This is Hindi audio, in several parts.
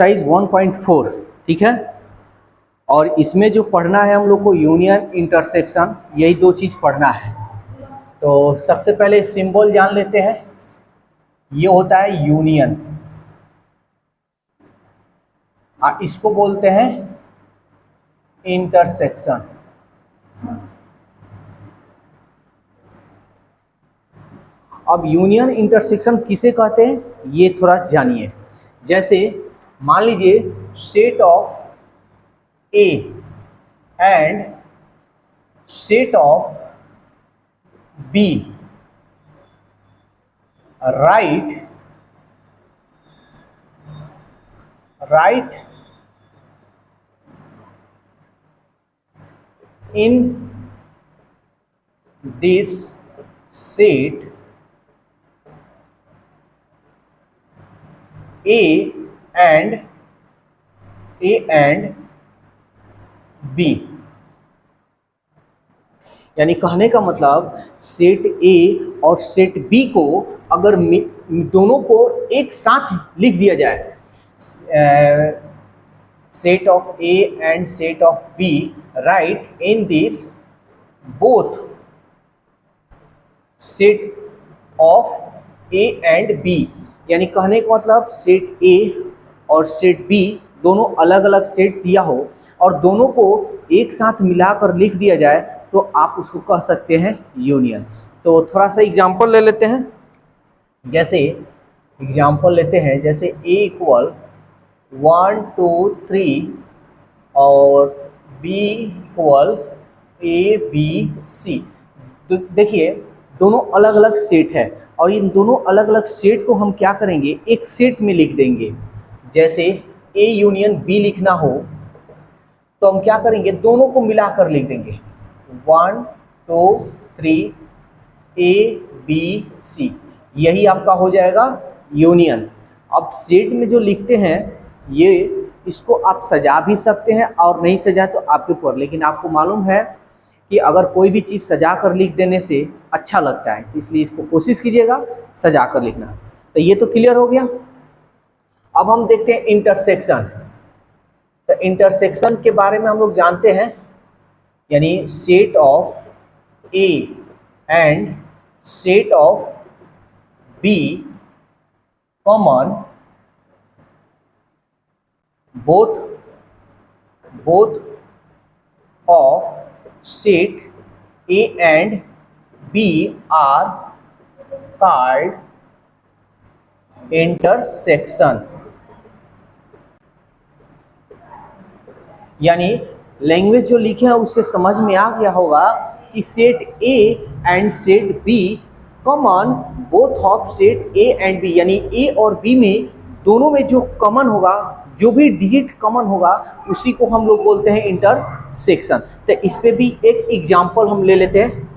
एक्सरसाइज 1.4, ठीक है। और इसमें जो पढ़ना है हम लोग को यूनियन, इंटरसेक्शन, यही दो चीज़ पढ़ना है। तो सबसे पहले सिंबल जान लेते हैं। ये होता है यूनियन, इसको बोलते हैं इंटरसेक्शन। अब यूनियन इंटरसेक्शन किसे कहते हैं ये थोड़ा जानिए। जैसे मान लीजिए set of A and set of B right in this set A and B, यानी कहने का मतलब सेट ए और सेट बी को अगर दोनों को एक साथ लिख दिया जाए, set of A and set of B right in this both set of A and B, यानी कहने का मतलब सेट ए और सेट बी दोनों अलग अलग सेट दिया हो और दोनों को एक साथ मिलाकर लिख दिया जाए तो आप उसको कह सकते हैं यूनियन। तो थोड़ा सा एग्जांपल ले लेते हैं। जैसे एग्जांपल लेते हैं, जैसे ए इक्वल 1 2 3 और B equal A B C. तो देखिए दोनों अलग अलग सेट है और इन दोनों अलग अलग सेट को हम क्या करेंगे, एक सेट में लिख देंगे। जैसे ए यूनियन बी लिखना हो तो हम क्या करेंगे, दोनों को मिलाकर लिख देंगे 1 2 3 ए बी सी, यही आपका हो जाएगा यूनियन। अब सेट में जो लिखते हैं ये, इसको आप सजा भी सकते हैं और नहीं सजा तो आपके ऊपर, लेकिन आपको मालूम है कि अगर कोई भी चीज़ सजा कर लिख देने से अच्छा लगता है, इसलिए इसको कोशिश कीजिएगा सजा कर लिखना। तो ये तो क्लियर हो गया। अब हम देखते हैं इंटरसेक्शन। तो इंटरसेक्शन के बारे में हम लोग जानते हैं, यानी set of A and set of B common both of set A and B are called intersection। यानी लैंग्वेज जो लिखे हैं उससे समझ में आ गया होगा कि set A and set B common both of set A and B, यानी A और B में दोनों में जो कॉमन होगा, जो भी डिजिट कॉमन होगा उसी को हम लोग बोलते हैं इंटरसेक्शन। तो इस पे भी एक एग्जांपल हम ले लेते हैं।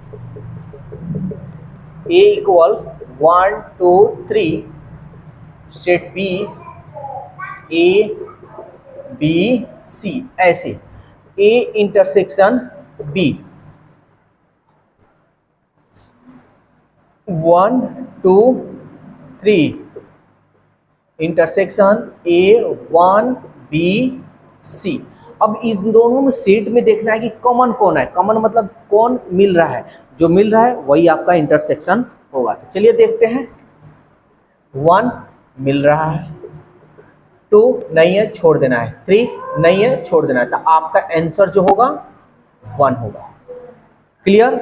A equal 1 2 3 set B A B C, ऐसे A intersection B 1 2 3 intersection A1 B C। अब इन दोनों में सेट में देखना है कि कॉमन कौन है। कॉमन मतलब कौन मिल रहा है, जो मिल रहा है वही आपका इंटरसेक्शन होगा। तो चलिए देखते हैं। 1 मिल रहा है, 2 नहीं है छोड़ देना है, 3 नहीं है छोड़ देना है, तो आपका आंसर जो होगा 1 होगा। क्लियर।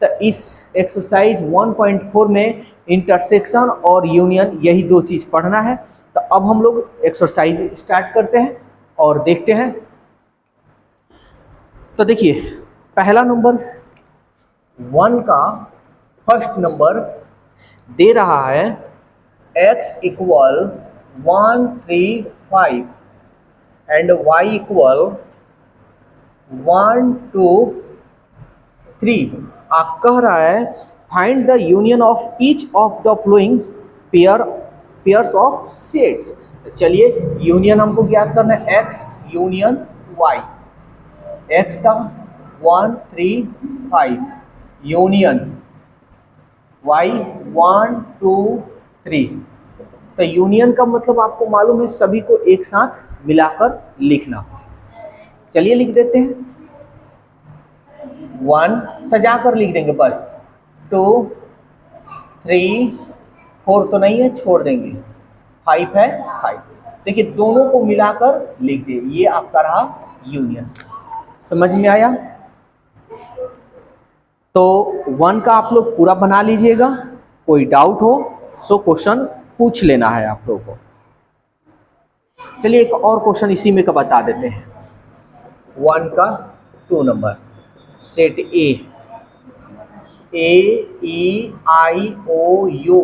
तो इस एक्सरसाइज 1.4 में इंटरसेक्शन और यूनियन यही दो चीज पढ़ना है। तो अब हम लोग एक्सरसाइज स्टार्ट करते हैं और देखते हैं। तो देखिए पहला नंबर 1 का फर्स्ट नंबर दे रहा है x equal 1 3 5 and y equal 1 2 3। आप कह रहा है find the union of each of the flowing pairs of sets. चलिए यूनियन हमको ज्ञात करना है, x यूनियन y, x का 1 3 5 यूनियन y 1 2 3 तो यूनियन का मतलब आपको मालूम है सभी को एक साथ मिलाकर लिखना। चलिए लिख देते हैं। 1 सजा कर लिख देंगे बस, 2 3 4 तो नहीं है, छोड़ देंगे, 5 है 5। देखिए दोनों को मिलाकर लिख दिए, ये आपका रहा यूनियन। समझ में आया? तो 1 का आप लोग पूरा बना लीजिएगा, कोई डाउट हो सो क्वेश्चन पूछ लेना है आप लोगों को। चलिए एक और क्वेश्चन इसी में का बता देते हैं। 1 का 2 नंबर, set A, A E I O U,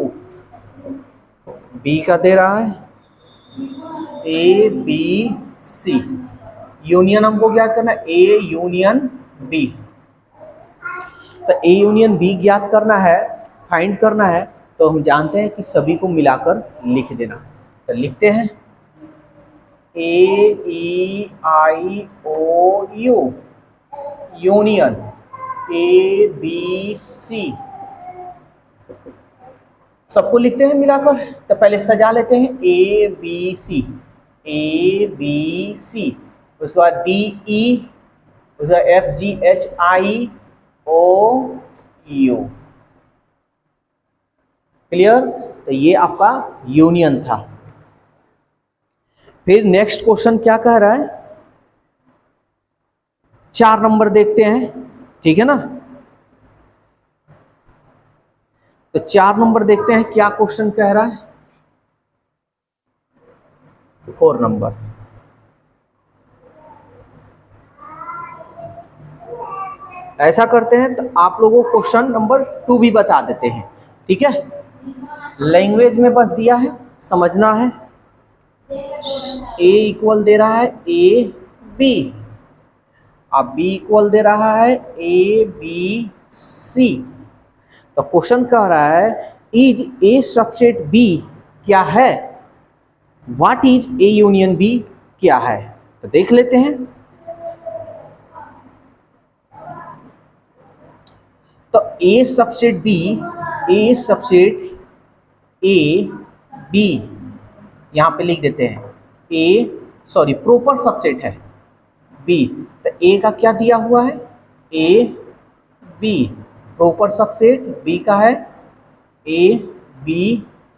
B का दे रहा है ABC, यूनियन हमको ज्ञात करना है A यूनियन B। तो A यूनियन B ज्ञात करना है, फाइंड करना है, तो हम जानते हैं कि सभी को मिलाकर लिख देना। तो लिखते हैं AEIOU यूनियन ABC, सबको लिखते हैं मिलाकर। तो पहले सजा लेते हैं ABC, ABC, उसके बाद DE, उसके बाद FGHIOU। क्लियर? तो ये आपका यूनियन था। फिर नेक्स्ट क्वेश्चन क्या कह रहा है, 4 नंबर देखते हैं, ठीक है ना। तो 4 नंबर देखते हैं क्या क्वेश्चन कह रहा है। 4 नंबर, ऐसा करते हैं तो आप लोगों को क्वेश्चन नंबर 2 भी बता देते हैं, ठीक है। लैंग्वेज में बस दिया है, समझना है। A इक्वल दे रहा है AB, अब B इक्वल दे रहा है ABC। तो क्वेश्चन कह रहा है इज A सबसेट B क्या है, what is A union B क्या है। तो देख लेते हैं। तो A subset B, A subset A B यहां पे लिख देते हैं, प्रॉपर सबसेट है B। तो A का क्या दिया हुआ है, A B, proper subset B का है A B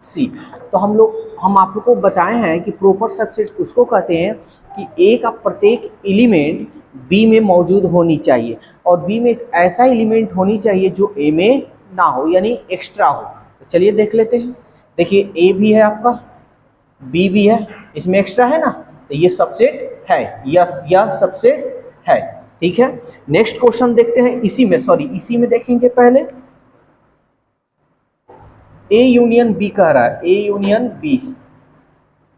C। तो हम आप लोग को बताए हैं कि प्रॉपर सबसेट उसको कहते हैं कि A का प्रत्येक एलिमेंट B में मौजूद होनी चाहिए, और B में एक ऐसा एलिमेंट होनी चाहिए जो A में ना हो, यानी एक्स्ट्रा हो। तो चलिए देख लेते हैं। देखिए A भी है आपका, B भी है, इसमें एक्स्ट्रा है ना, तो ये सबसेट है, यस यह सबसेट है, ठीक है। नेक्स्ट क्वेश्चन देखते हैं, इसी में देखेंगे पहले। A यूनियन B कह रहा है, A union B,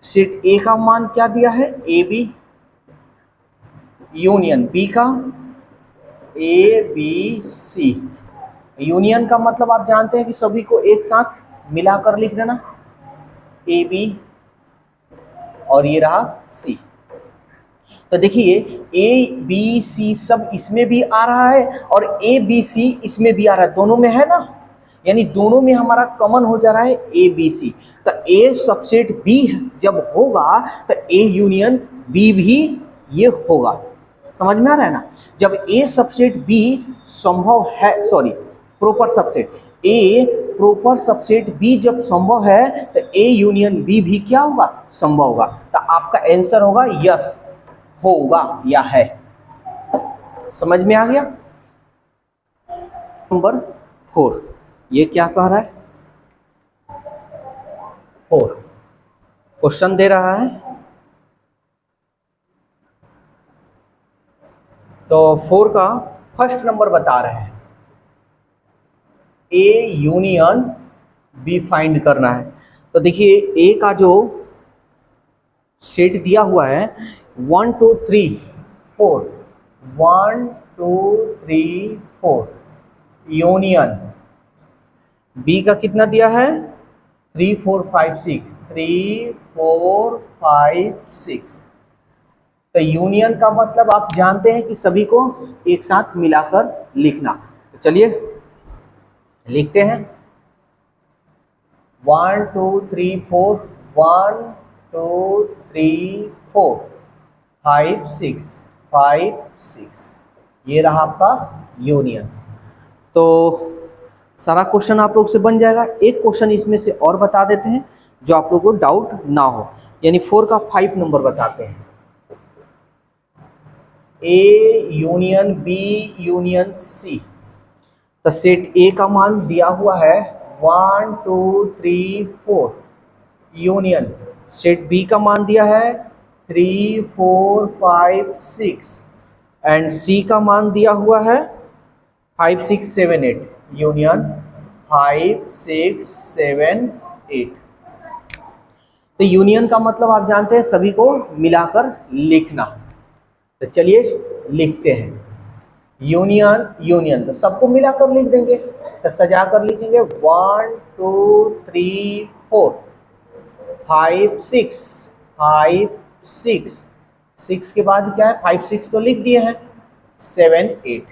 set A का मान क्या दिया है AB, यूनियन B का ABC। यूनियन का मतलब आप जानते हैं कि सभी को एक साथ मिलाकर लिख देना, AB और ये रहा C। तो देखिए ABC सब इसमें भी आ रहा है और ABC इसमें भी आ रहा है, दोनों में है ना, यानी दोनों में हमारा कॉमन हो जा रहा है ABC। तो A सबसेट B जब होगा तो A यूनियन B भी ये होगा। समझ में आ रहा है ना। जब A सबसेट B संभव है, proper subset A proper subset B जब संभव है तो A यूनियन B भी क्या होगा, संभव होगा। तो आपका आंसर होगा यस, होगा या है। समझ में आ गया। नंबर 4, ये क्या कह रहा है, 4 क्वेश्चन दे रहा है। तो 4 का फर्स्ट नंबर बता रहे हैं, A यूनियन B फाइंड करना है। तो देखिए A का जो सेट दिया हुआ है 1 2 3 4, 1 2 3 4, यूनियन B का कितना दिया है 3 4 5 6, 3 4 5 6। तो यूनियन का मतलब आप जानते हैं कि सभी को एक साथ मिलाकर लिखना। तो चलिए लिखते हैं 1 2 3 4 1 2 3 4 5 6 5 6, ये रहा आपका यूनियन। तो सारा क्वेश्चन आप लोग से बन जाएगा। एक क्वेश्चन इसमें से और बता देते हैं जो आप लोगों को डाउट ना हो, यानी 4 का 5 नंबर बताते हैं। A union B union C, तो सेट ए का मान दिया हुआ है 1 2 3 4, यूनियन सेट बी का मान दिया है 3 4 5 6, एंड सी का मान दिया हुआ है 5 6 7 8, यूनियन 5 6 7 8। तो यूनियन का मतलब आप जानते हैं सभी को मिलाकर लिखना। तो चलिए लिखते हैं यूनियन यूनियन, तो सबको मिलाकर लिख देंगे, तो सजा कर लिखेंगे 1 2 3 4 5 6 5 6, 6 के बाद क्या है 5 6 तो लिख दिए हैं, 7 8,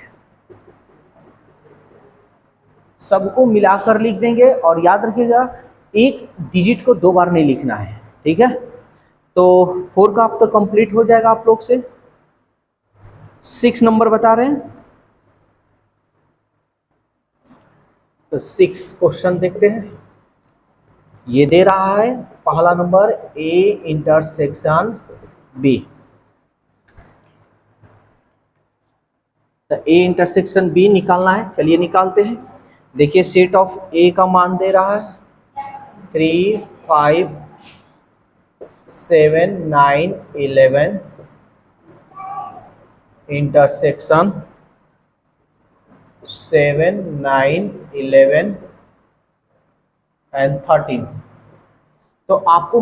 सबको मिलाकर लिख देंगे। और याद रखिएगा एक डिजिट को 2 बार नहीं लिखना है, ठीक है। तो 4 का अब तो कंप्लीट हो जाएगा आप लोग से। 6 नंबर बता रहे हैं, तो 6 क्वेश्चन देखते हैं। ये दे रहा है पहला नंबर ए इंटरसेक्शन बी, तो ए इंटरसेक्शन बी निकालना है। चलिए निकालते हैं। देखिए सेट ऑफ ए का मान दे रहा है 3 5 7 9 11, इंटरसेक्शन 7 9 11 एंड 13। तो आपको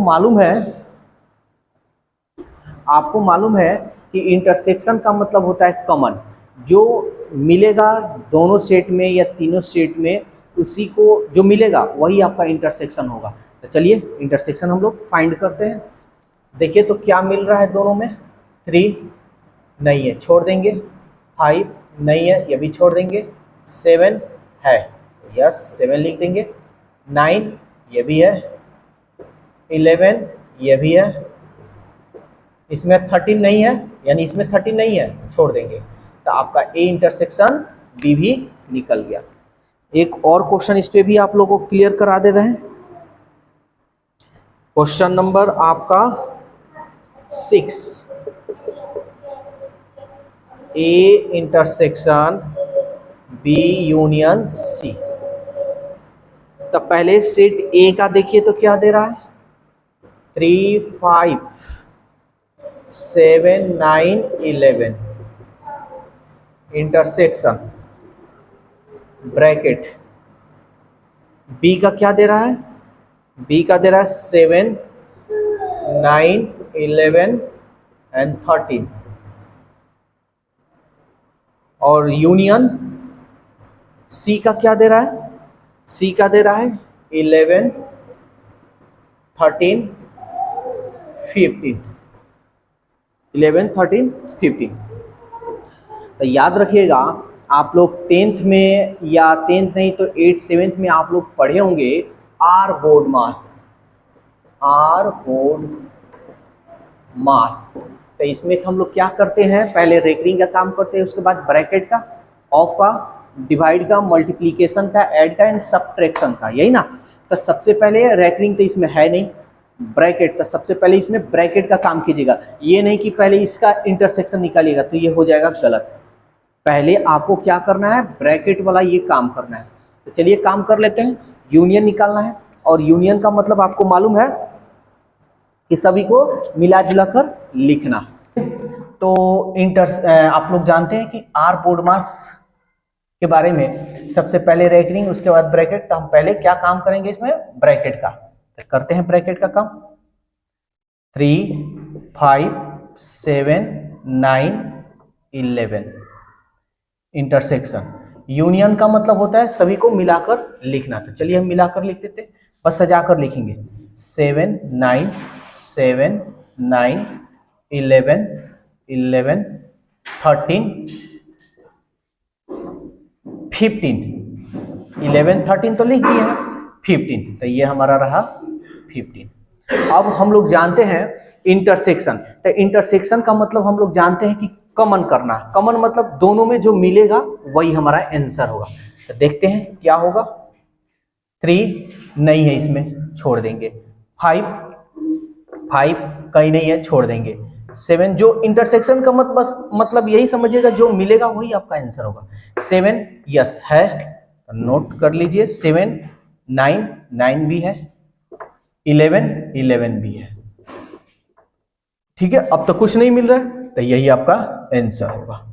मालूम है कि इंटरसेक्शन का मतलब होता है कॉमन, जो मिलेगा दोनों सेट में या तीनों सेट में, उसी को जो मिलेगा वही आपका इंटरसेक्शन होगा। तो चलिए इंटरसेक्शन हम लोग फाइंड करते हैं। देखिए तो क्या मिल रहा है दोनों में, 3 नहीं है छोड़ देंगे, 5 नहीं है ये भी छोड़ देंगे, 7 है यस 7 लिख देंगे, 9 ये भी है, 11 ये भी है, इसमें 13 नहीं है, यानी इसमें 13 नहीं है छोड़ देंगे। तो आपका ए इंटरसेक्शन बी भी निकल गया। एक और क्वेश्चन इस पे भी आप लोगों को क्लियर करा दे रहे हैं। क्वेश्चन नंबर आपका 6, A intersection B union C. तो पहले सेट ए का देखिए तो क्या दे रहा है, 3 5 7 9 11, इंटरसेक्शन ब्रैकेट बी का क्या दे रहा है, बी का दे रहा है 7 9 11 एंड 13, और यूनियन सी का क्या दे रहा है, सी का दे रहा है 11 13 15, 11 13 15। तो याद रखिएगा आप लोग 10th में या 10th नहीं तो 8th 7th में आप लोग पढ़े होंगे आर बोर्ड मास। तो इसमें हम लोग क्या करते हैं, पहले रेकरिंग का काम करते हैं, उसके बाद ब्रैकेट का, ऑफ का, डिवाइड का, मल्टीप्लीकेशन का, ऐड का एंड सब्ट्रैक्शन का, यही ना। तो सबसे पहले रेकरिंग तो इसमें है नहीं, ब्रैकेट, तो सबसे पहले इसमें ब्रैकेट का काम कीजिएगा। ये नहीं कि पहले इसका इंटरसेक्शन निकालिएगा, तो ये हो जाएगा गलत। पहले आपको क्या करना है, ब्रैकेट वाला ये काम करना है। तो चलिए काम कर लेते हैं। यूनियन निकालना है, और यूनियन का मतलब आपको मालूम है कि सभी को मिला जुला कर लिखना। तो आप लोग जानते हैं कि आर बोर्ड मास के बारे में सबसे पहले रेकरिंग उसके बाद ब्रैकेट। तो हम पहले क्या काम करेंगे इसमें, ब्रैकेट का। तो करते हैं ब्रैकेट का काम। 3 5 7 9 11, इंटरसेक्शन। यूनियन का मतलब होता है सभी को मिलाकर लिखना। तो चलिए हम मिलाकर लिख देते, बस सजाकर लिखेंगे 7 9 7 9 11 11 13 15, 11 13 तो लिख दिए हैं, 15, तो ये हमारा रहा 15। अब हम लोग जानते हैं इंटरसेक्शन। तो इंटरसेक्शन का मतलब हम लोग जानते हैं कि कॉमन करना। कॉमन मतलब दोनों में जो मिलेगा वही हमारा आंसर होगा। तो देखते हैं क्या होगा। 3 नहीं है, इसमें छोड़ देंगे। 5 कहीं नहीं है, छोड़ देंगे। 7 जो इंटरसेक्शन का मतलब यही समझिएगा, जो मिलेगा वही आपका आंसर होगा। 7 यस है, नोट कर लीजिए। 7 9 भी है, 11 भी है। ठीक है, अब तो कुछ नहीं मिल रहा है, तो यही आपका आंसर होगा।